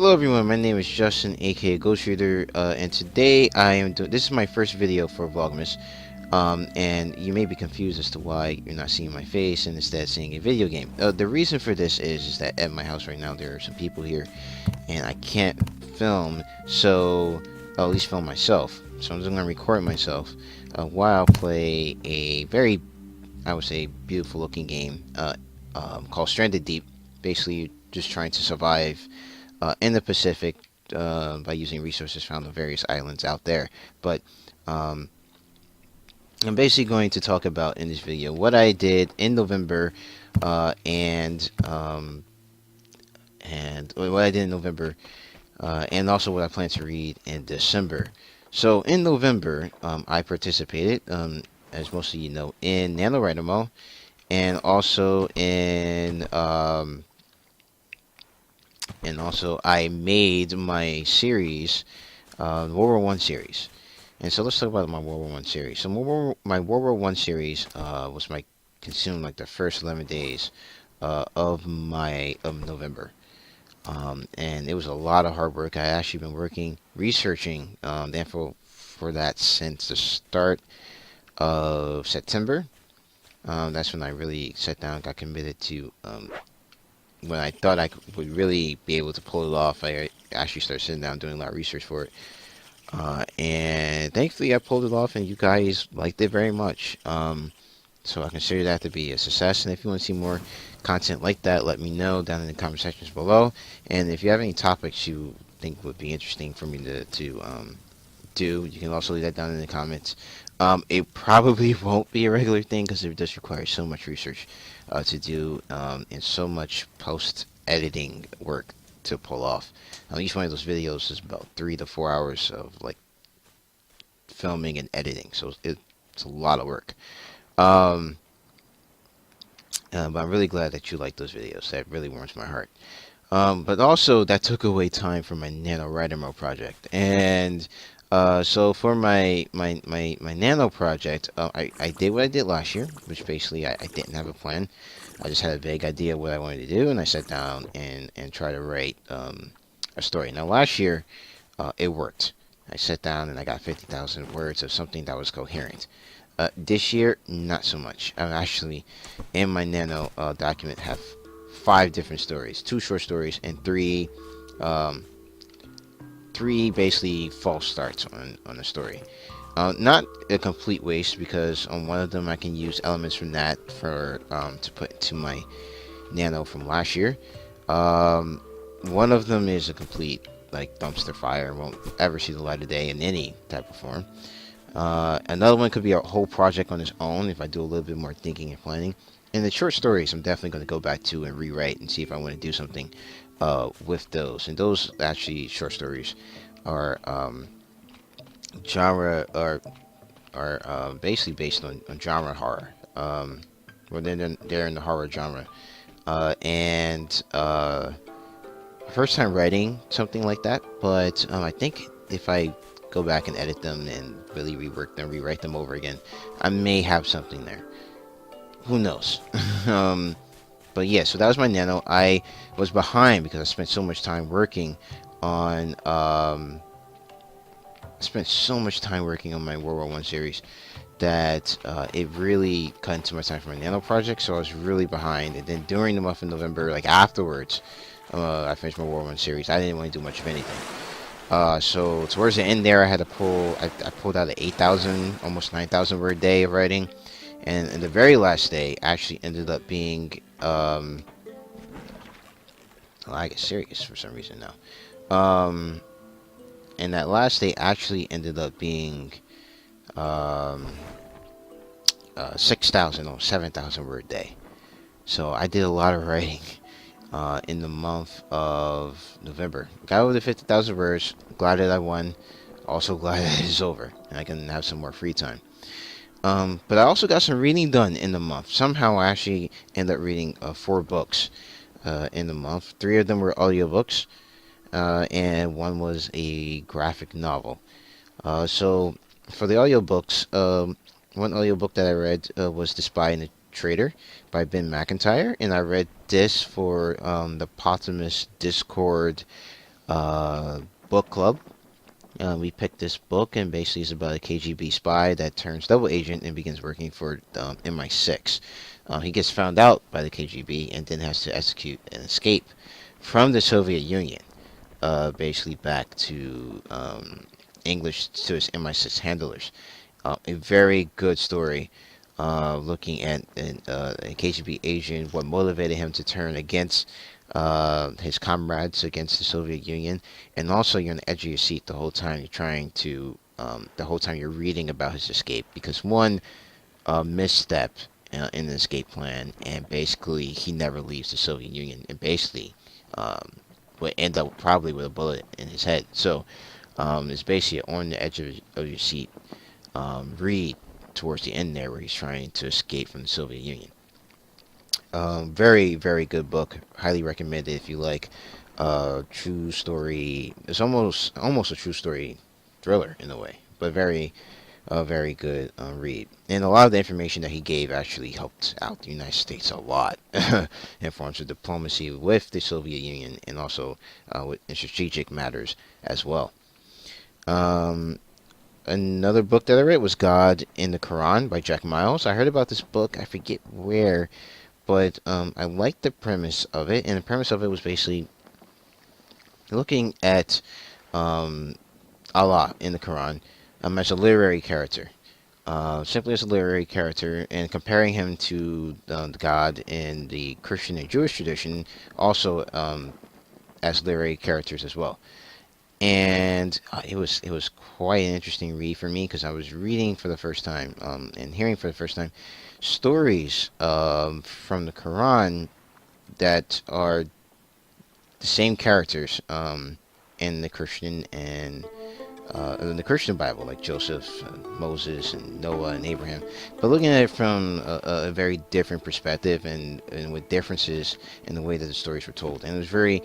Hello everyone, my name is Justin, aka Ghost Reader, and today I am doing. This is my first video for Vlogmas, and you may be confused as to why you're not seeing my face and instead seeing a video game. The reason for this is that at my house right now there are some people here, and I can't film, so at least film myself. So I'm just gonna record myself while I play a very, I would say, beautiful looking game called Stranded Deep. Basically, just trying to survive in the Pacific by using resources found on various islands out there. But um, I'm basically going to talk about in this video what I did in November and what I did in November and also what I plan to read in December. So in November, I participated, as most of you know, in NanoWriMo and also I made my series, WW1 Series. And so let's talk about my WW1 Series. So my WW1 Series was my consumed like the first 11 days of November. And it was a lot of hard work. I actually been researching the info for that since the start of September. That's when I really sat down, got committed to when I thought would really be able to pull it off. I actually started sitting down doing a lot of research for it. And thankfully I pulled it off and you guys liked it very much. So I consider that to be a success. And if you want to see more content like that, let me know down in the comment sections below. And if you have any topics you think would be interesting for me to do, you can also leave that down in the comments. It probably won't be a regular thing because it does require so much research to do and so much post editing work to pull off. Each one of those videos is about 3 to 4 hours of like filming and editing, so it's a lot of work. But I'm really glad that you like those videos. That really warms my heart. But also that took away time from my NanoWriMo project, and so for my Nano project, I did what I did last year, which basically I didn't have a plan. I just had a vague idea what I wanted to do, and I sat down and tried to write a story. Now last year, it worked. I sat down and I got 50,000 words of something that was coherent. This year, not so much. I'm actually in my Nano document have 5 different stories, 2 short stories and 3 basically false starts on the story. Not a complete waste because on one of them I can use elements from that for to put into my Nano from last year. One of them is a complete like dumpster fire, won't ever see the light of day in any type of form. Another one could be a whole project on its own if I do a little bit more thinking and planning. And the short stories, I'm definitely going to go back to and rewrite and see if I want to do something with those. And those actually short stories are genre are basically based on genre horror. Well, they're in the horror genre. And first time writing something like that, but I think if I go back and edit them and really rework them, rewrite them over again, I may have something there. Who knows? But yeah, so that was my Nano. I was behind because I spent so much time working on my WW1 series that it really cut into my time for my Nano project, so I was really behind. And then during the month of November, like afterwards, I finished my WW1 series. I didn't want to do much of anything. So towards the end there, I pulled out an 8,000, almost 9,000 word day of writing. And the very last day actually ended up being, well, I get serious for some reason now. And that last day actually ended up being 6,000 or 7,000 word day. So I did a lot of writing in the month of November. Got over the 50,000 words. Glad that I won. Also glad that it's over and I can have some more free time. But I also got some reading done in the month. Somehow I actually ended up reading 4 books in the month. 3 of them were audiobooks, and 1 was a graphic novel. So for the audiobooks, one audiobook that I read was The Spy and the Traitor by Ben McIntyre, and I read this for the Potamus Discord uh, book club. We picked this book, and basically it's about a KGB spy that turns double agent and begins working for MI6. He gets found out by the KGB and then has to execute an escape from the Soviet Union, basically back to English to his MI6 handlers. A very good story, looking at a KGB agent, what motivated him to turn against his comrades, against the Soviet Union, and also you're on the edge of your seat the whole time you're trying to, the whole time you're reading about his escape, because one misstep in the escape plan, and basically he never leaves the Soviet Union, and basically um, would end up probably with a bullet in his head. So it's basically on the edge of your seat read towards the end there, where he's trying to escape from the Soviet Union. Very, very good book. Highly recommended if you like true story. It's almost a true story thriller in a way, but very good read. And a lot of the information that he gave actually helped out the United States a lot in forms of diplomacy with the Soviet Union, and also in strategic matters as well. Um, Another book that I read was God in the Quran by Jack Miles. I heard about this book, I forget where, but I liked the premise of it, and the premise of it was basically looking at um, Allah in the Quran as a literary character, simply as a literary character, and comparing him to God in the Christian and Jewish tradition, also as literary characters as well. And it was quite an interesting read for me, because I was reading for the first time, and hearing for the first time stories from the Quran that are the same characters in the Christian Bible, like Joseph, Moses, and Noah, and Abraham, but looking at it from a very different perspective, and with differences in the way that the stories were told. And it was very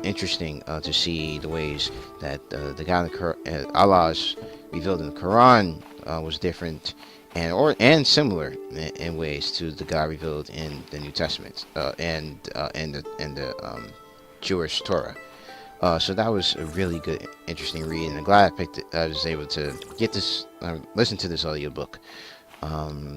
interesting to see the ways that the God in the Allah's revealed in the Quran was different and similar in ways to the God revealed in the New Testament, and the Jewish Torah. So that was a really good, interesting read, and I'm glad I was able to get this, listen to this audiobook.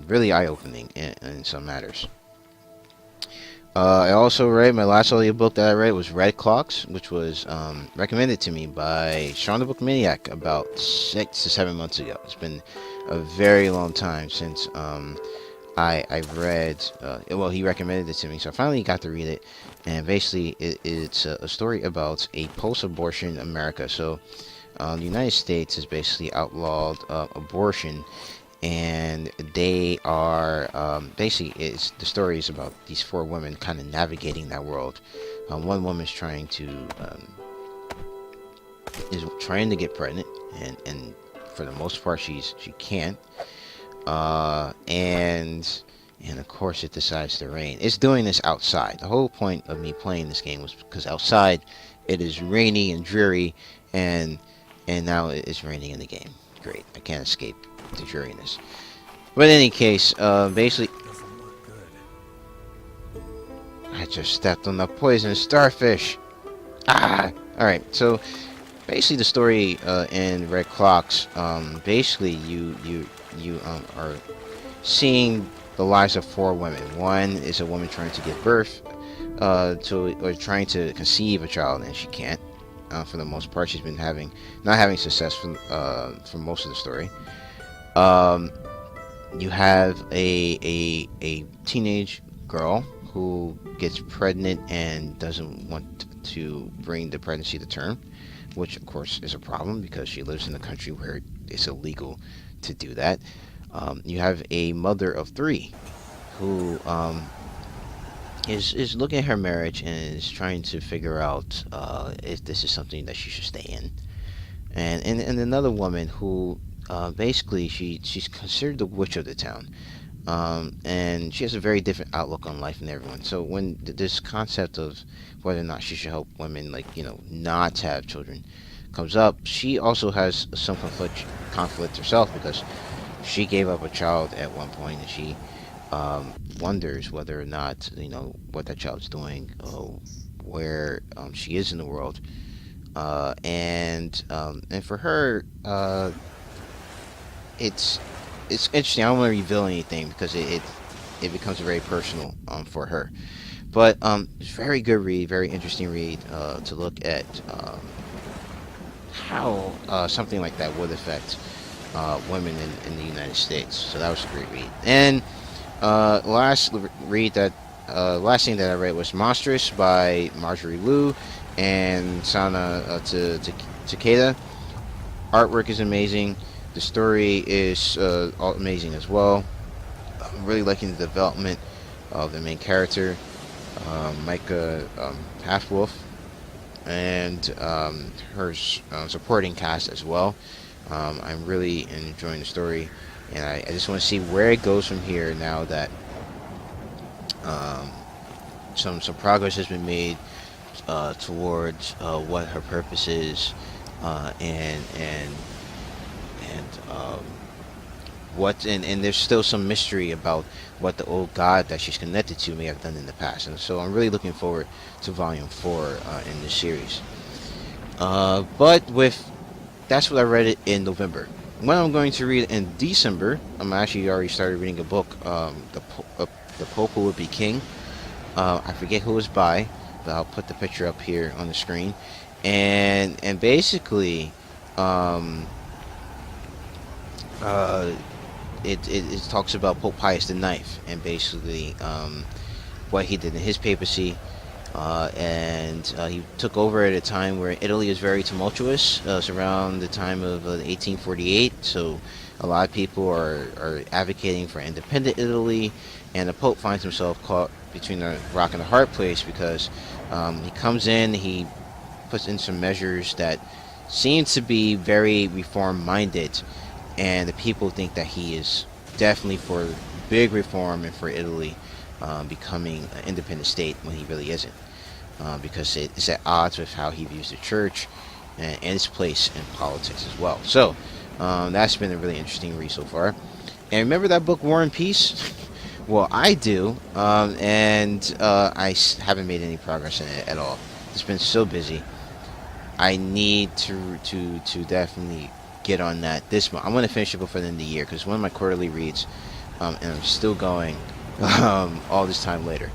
Really eye-opening in some matters. I also read, my last audiobook that I read was Red Clocks, which was recommended to me by Sean the Book Maniac about 6 to 7 months ago. It's been a very long time since I've read, well, he recommended it to me, so I finally got to read it. And basically it's a story about a post-abortion America. So the United States has basically outlawed abortion, and they are basically, the story is about these four women kind of navigating that world. One woman's is trying to get pregnant, and for the most part she can't. And of course it decides to rain. It's doing this outside. The whole point of me playing this game was because outside it is rainy and dreary, and now it's raining in the game. Great, I can't escape the dreariness. But in any case, basically, I just stepped on the poisonous starfish. Ah! Alright, so basically the story in Red Clocks, basically you are seeing the lives of four women. One is a woman trying to give birth or trying to conceive a child, and she can't. For the most part, she's been not having success for most of the story. You have a teenage girl who gets pregnant and doesn't want to bring the pregnancy to term, which of course is a problem because she lives in a country where it's illegal to do that. You have a mother of three who is looking at her marriage and is trying to figure out if this is something that she should stay in. And another woman who basically she's considered the witch of the town. And she has a very different outlook on life than everyone. So when this concept of whether or not she should help women, like, not to have children, comes up, she also has some conflict herself, because she gave up a child at one point, and she wonders whether or not, what that child's doing, or where she is in the world. And for her, it's it's interesting. I don't want to reveal anything because it becomes very personal for her. But it's a very good read, very interesting read to look at how something like that would affect women in the United States. So that was a great read. And last thing that I read was Monstress by Marjorie Liu and Sana Takeda. Artwork is amazing. The story is amazing as well. I'm really liking the development of the main character, Micah Halfwolf, and her supporting cast as well. I'm really enjoying the story, and I just want to see where it goes from here now that um, some progress has been made towards what her purpose is, and and there's still some mystery about what the old god that she's connected to may have done in the past, and so I'm really looking forward to volume 4 in this series. But with that's what I read it in November. What I'm going to read in December, I'm actually already started reading a book, the Pope Who Would Be King. I forget who it's by, but I'll put the picture up here on the screen. And basically, it talks about Pope Pius IX and basically what he did in his papacy. And he took over at a time where Italy is very tumultuous. It's around the time of 1848, so a lot of people are advocating for independent Italy, and the Pope finds himself caught between a rock and a hard place because he comes in, he puts in some measures that seem to be very reform-minded, and the people think that he is definitely for big reform and for Italy becoming an independent state when he really isn't. Because it's at odds with how he views the church and its place in politics as well. So that's been a really interesting read so far. And remember that book War and Peace? Well, I do, and haven't made any progress in it at all. It's been so busy. I need to definitely get on that this month. I'm going to finish it before the end of the year because one of my quarterly reads, and I'm still going all this time later.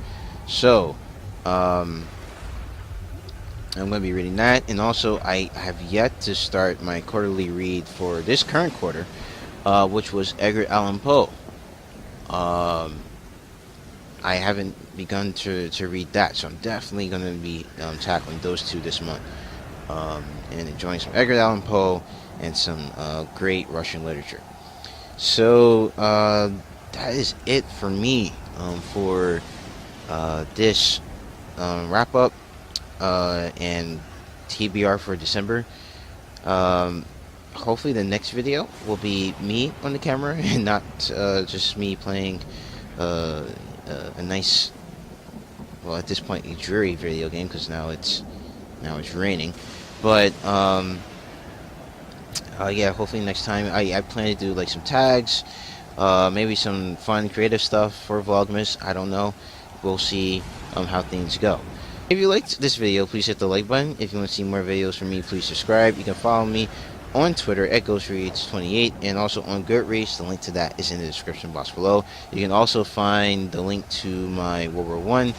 So I'm going to be reading that, and also I have yet to start my quarterly read for this current quarter, which was Edgar Allan Poe. I haven't begun to read that, so I'm definitely going to be tackling those two this month, and enjoying some Edgar Allan Poe and some great Russian literature. So that is it for me for this wrap up and TBR for December. Hopefully the next video will be me on the camera and not just me playing a nice, well, at this point, a dreary video game because now it's raining. But yeah, hopefully next time I plan to do like some tags, maybe some fun creative stuff for Vlogmas. I don't know. We'll see how things go. If you liked this video, please hit the like button. If you want to see more videos from me, please subscribe. You can follow me on Twitter at GhostReads28 and also on Goodreads. The link to that is in the description box below. You can also find the link to my WW1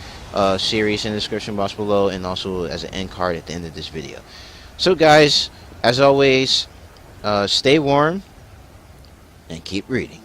series in the description box below, and also as an end card at the end of this video. So guys, as always, stay warm and keep reading.